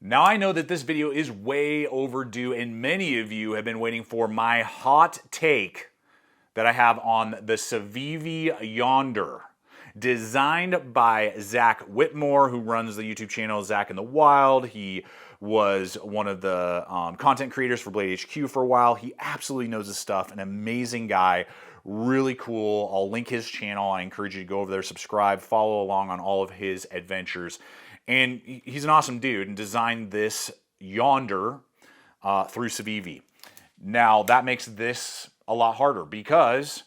Now I know that this video is way overdue and many of you have been waiting for my hot take that I have on the CIVIVI Yonder. Designed by Zach Whitmore, who runs the YouTube channel Zach in the Wild. He was one of the content creators for Blade HQ for a while. He absolutely knows his stuff, an amazing guy, really cool. I'll link his channel. I encourage you to go over there, subscribe, follow along on all of his adventures. And he's an awesome dude and designed this Yonder through CIVIVI. Now that makes this a lot harder because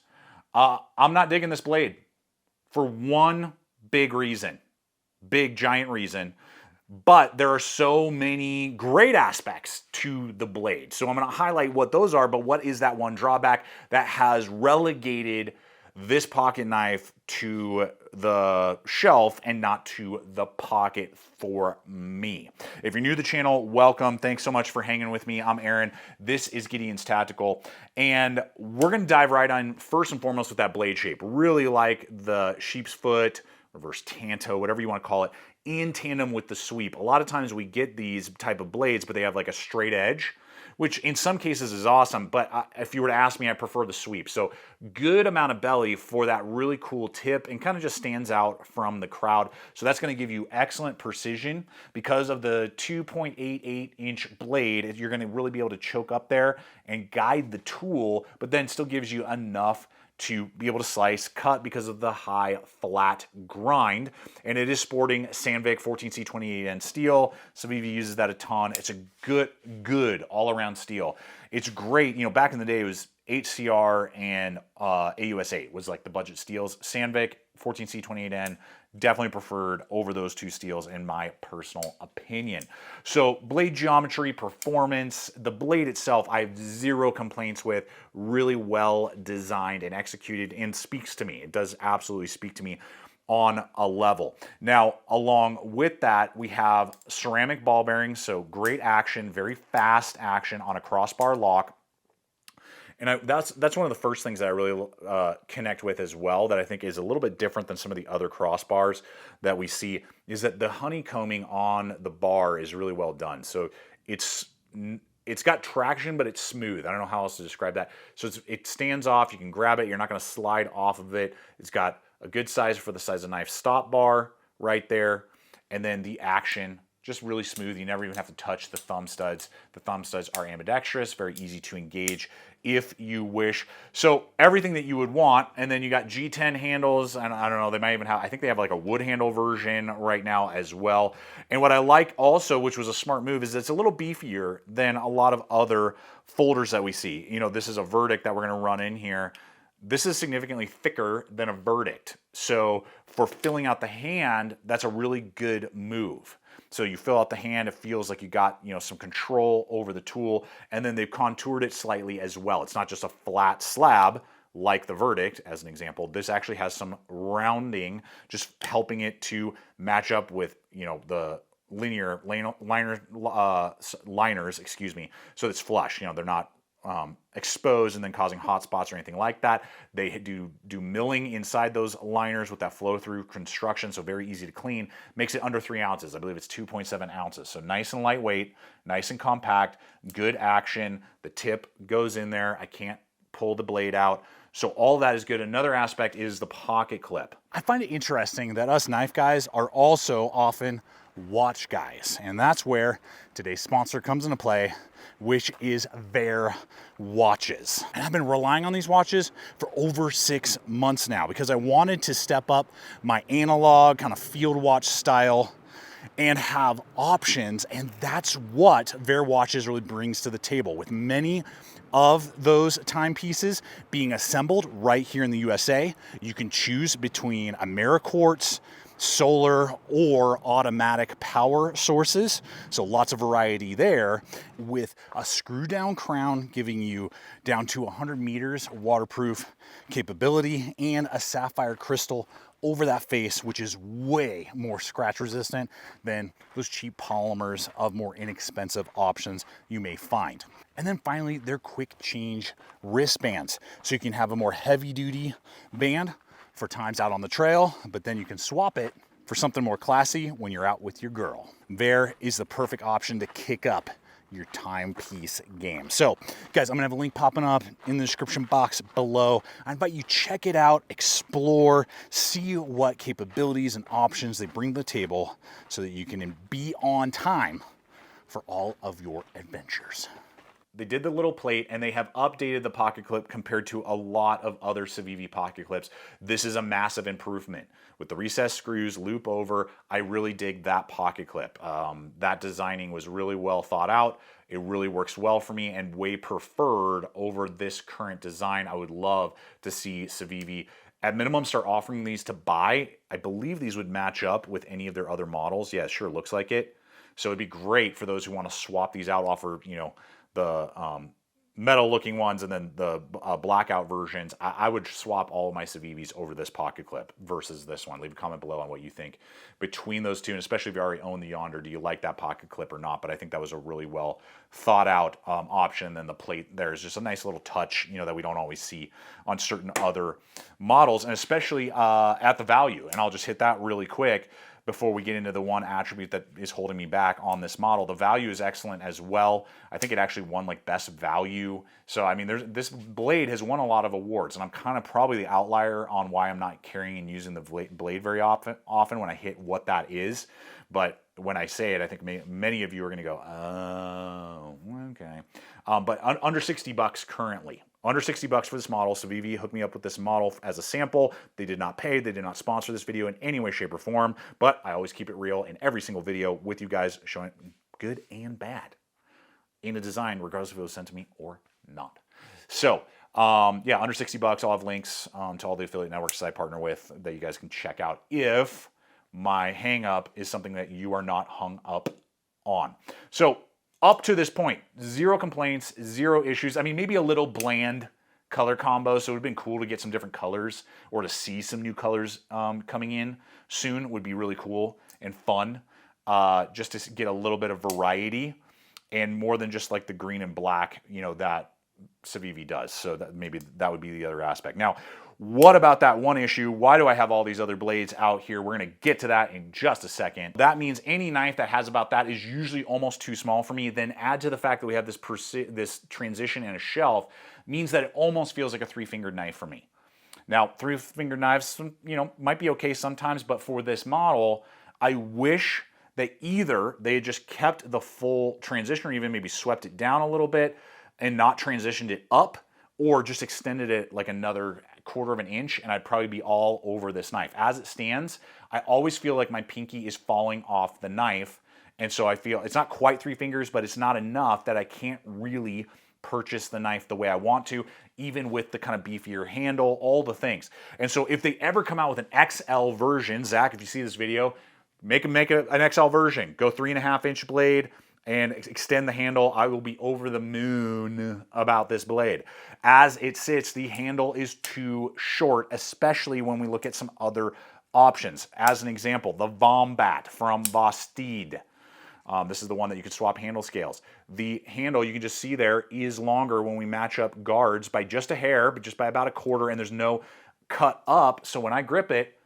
I'm not digging this blade for one big reason, big giant reason. But there are so many great aspects to the blade. So I'm going to highlight what those are, but what is that one drawback that has relegated this pocket knife to the shelf and not to the pocket for me? If you're new to the channel, welcome. Thanks so much for hanging with me. I'm Aaron. This is Gideonstactical. And we're going to dive right on first and foremost with that blade shape. Really like the sheep's foot, reverse tanto, whatever you want to call it, in tandem with the sweep. A lot of times we get these type of blades, but they have like a straight edge, which in some cases is awesome, but if you were to ask me, I prefer the sweep. So good amount of belly for that really cool tip and kind of just stands out from the crowd. So that's going to give you excellent precision. Because of the 2.88-inch blade, you're going to really be able to choke up there and guide the tool, but then still gives you enough to be able to slice, cut because of the high flat grind. And it is sporting Sandvik 14C28N steel. CIVIVI uses that a ton. It's a good all-around steel. It's great. You know, back in the day, it was HCR and AUS8 was like the budget steels. Sandvik 14C28N definitely preferred over those two steels in my personal opinion. So blade geometry, performance, the blade itself, I have zero complaints with. Really well designed and executed and speaks to me. It does absolutely speak to me on a level. Now, along with that, we have ceramic ball bearings, so great action, very fast action on a crossbar lock. And that's one of the first things that I really connect with as well, that I think is a little bit different than some of the other crossbars that we see, is that the honeycombing on the bar is really well done. So it's got traction, but it's smooth. I don't know how else to describe that. So it stands off. You can grab it. You're not going to slide off of it. It's got a good size for the size of knife stop bar right there. And then the action, just really smooth. You never even have to touch the thumb studs. The thumb studs are ambidextrous, very easy to engage if you wish. So everything that you would want. And then you got G10 handles, and I don't know, they might even have, I think they have like a wood handle version right now as well. And what I like also, which was a smart move, is it's a little beefier than a lot of other folders that we see. You know, this is a Verdict that we're gonna run in here. This is significantly thicker than a Verdict. So for filling out the hand, that's a really good move. So you fill out the hand, it feels like you got, you know, some control over the tool, and then they've contoured it slightly as well. It's not just a flat slab like the Verdict, as an example. This actually has some rounding, just helping it to match up with, you know, the linear liners, excuse me, so it's flush. You know, they're not exposed and then causing hot spots or anything like that. They do milling inside those liners with that flow through construction, so very easy to clean. Makes it under 3 ounces. I believe it's 2.7 ounces. So nice and lightweight, nice and compact, good action. The tip goes in there. I can't pull the blade out. So all that is good. Another aspect is the pocket clip. I find it interesting that us knife guys are also often watch guys, and that's where today's sponsor comes into play, which is Veer watches. And I've been relying on these watches for over 6 months now because I wanted to step up my analog kind of field watch style and have options, and that's what Veer watches really brings to the table, with many of those timepieces being assembled right here in the USA. You can choose between Ameriquartz, solar, or automatic power sources. So lots of variety there, with a screw down crown giving you down to 100 meters waterproof capability, and a sapphire crystal over that face, which is way more scratch resistant than those cheap polymers of more inexpensive options you may find. And then finally, they're quick change wristbands. So you can have a more heavy duty band for times out on the trail, but then you can swap it for something more classy when you're out with your girl. There is the perfect option to kick up your timepiece game. So guys, I'm gonna have a link popping up in the description box below. I invite you check it out, explore, see what capabilities and options they bring to the table so that you can be on time for all of your adventures. They did the little plate and they have updated the pocket clip compared to a lot of other CIVIVI pocket clips. This is a massive improvement. With the recessed screws, loop over, I really dig that pocket clip. That designing was really well thought out. It really works well for me and way preferred over this current design. I would love to see CIVIVI at minimum start offering these to buy. I believe these would match up with any of their other models. Yeah, it sure looks like it. So it'd be great for those who want to swap these out, offer, you know, the metal looking ones and then the blackout versions. I would swap all of my CIVIVIs over this pocket clip versus this one. Leave a comment below on what you think between those two, and especially if you already own the Yonder, do you like that pocket clip or not? But I think that was a really well thought out option. And the plate there is just a nice little touch, you know, that we don't always see on certain other models, and especially at the value. And I'll just hit that really quick before we get into the one attribute that is holding me back on this model. The value is excellent as well. I think it actually won like best value. So, I mean, this blade has won a lot of awards, and I'm kind of probably the outlier on why I'm not carrying and using the blade very often when I hit what that is. But when I say it, I think many of you are gonna go, oh, okay. But under 60 bucks currently. Under 60 bucks for this model. CIVIVI hooked me up with this model as a sample. They did not pay. They did not sponsor this video in any way, shape, or form. But I always keep it real in every single video with you guys, showing good and bad in a design, regardless if it was sent to me or not. So, yeah, under 60 bucks. I'll have links to all the affiliate networks I partner with that you guys can check out if my hang up is something that you are not hung up on. So, up to this point, zero complaints, zero issues. I mean, maybe a little bland color combo, so it would have been cool to get some different colors or to see some new colors coming in soon would be really cool and fun, just to get a little bit of variety and more than just like the green and black, you know, that CIVIVI does. So that maybe that would be the other aspect. Now, what about that one issue? Why do I have all these other blades out here? We're gonna get to that in just a second. That means any knife that has about that is usually almost too small for me. Then add to the fact that we have this transition and a shelf means that it almost feels like a 3-fingered knife for me. Now, 3-fingered knives, you know, might be okay sometimes, but for this model, I wish that either they had just kept the full transition or even maybe swept it down a little bit and not transitioned it up, or just extended it like another 1/4 of an inch, and I'd probably be all over this knife. As it stands, I always feel like my pinky is falling off the knife, and so I feel it's not quite 3 fingers, but it's not enough that I can't really purchase the knife the way I want to, even with the kind of beefier handle, all the things. And so if they ever come out with an XL version, Zach, if you see this video, make an XL version. Go 3.5-inch blade and extend the handle. I will be over the moon about this blade. As it sits, the handle is too short, especially when we look at some other options. As an example, the VOMBAT from VOSTEED. This is the one that you can swap handle scales. The handle, you can just see there, is longer when we match up guards by just a hair, but just by about 1/4, and there's no cut up. So when I grip it,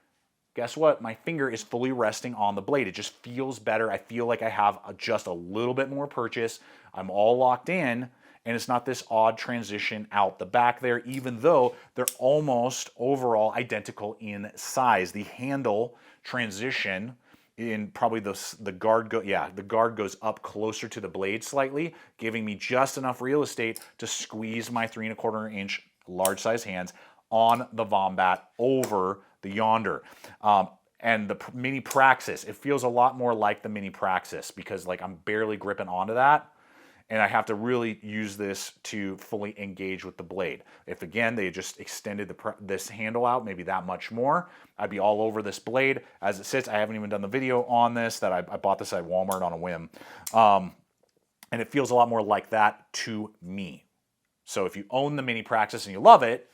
guess what? My finger is fully resting on the blade. It just feels better. I feel like I have just a little bit more purchase. I'm all locked in, and it's not this odd transition out the back there, even though they're almost overall identical in size. The handle transition in probably the guard goes up closer to the blade slightly, giving me just enough real estate to squeeze my 3.25-inch large size hands on the VOMBAT over the Yonder. And the Mini Praxis, it feels a lot more like the Mini Praxis because like I'm barely gripping onto that, and I have to really use this to fully engage with the blade. If again, they just extended this handle out maybe that much more, I'd be all over this blade. As it sits, I haven't even done the video on this, that I bought this at Walmart on a whim. And it feels a lot more like that to me. So if you own the Mini Praxis and you love it,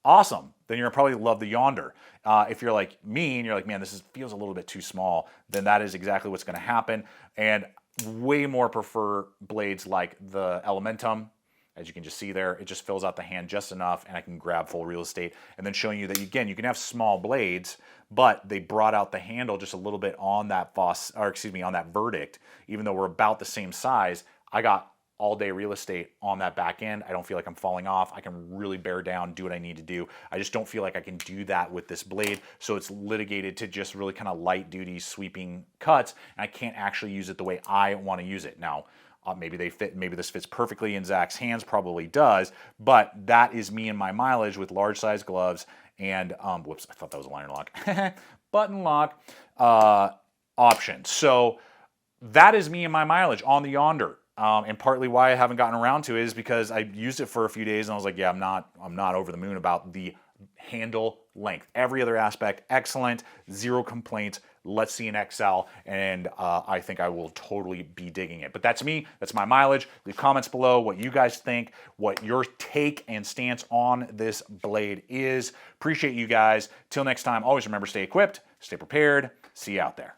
awesome. Then you're probably love the Yonder. If you're like me and you're like, man, this feels a little bit too small, then that is exactly what's going to happen. And way more prefer blades like the Elementum As you can just see there, it just fills out the hand just enough and I can grab full real estate. And then showing you that, again, you can have small blades, but they brought out the handle just a little bit on that on that Verdict. Even though we're about the same size, I got all day real estate on that back end. I don't feel like I'm falling off. I can really bear down, do what I need to do. I just don't feel like I can do that with this blade. So it's litigated to just really kind of light duty sweeping cuts. And I can't actually use it the way I want to use it. Now, maybe this fits perfectly in Zach's hands, probably does, but that is me and my mileage with large size gloves and, whoops, I thought that was a liner lock, button lock option. So that is me and my mileage on the Yonder. And partly why I haven't gotten around to it is because I used it for a few days and I was like, yeah, I'm not over the moon about the handle length. Every other aspect, excellent, zero complaints. Let's see an XL, and I think I will totally be digging it. But that's me, that's my mileage. Leave comments below what you guys think, what your take and stance on this blade is. Appreciate you guys. Till next time, always remember, stay equipped, stay prepared. See you out there.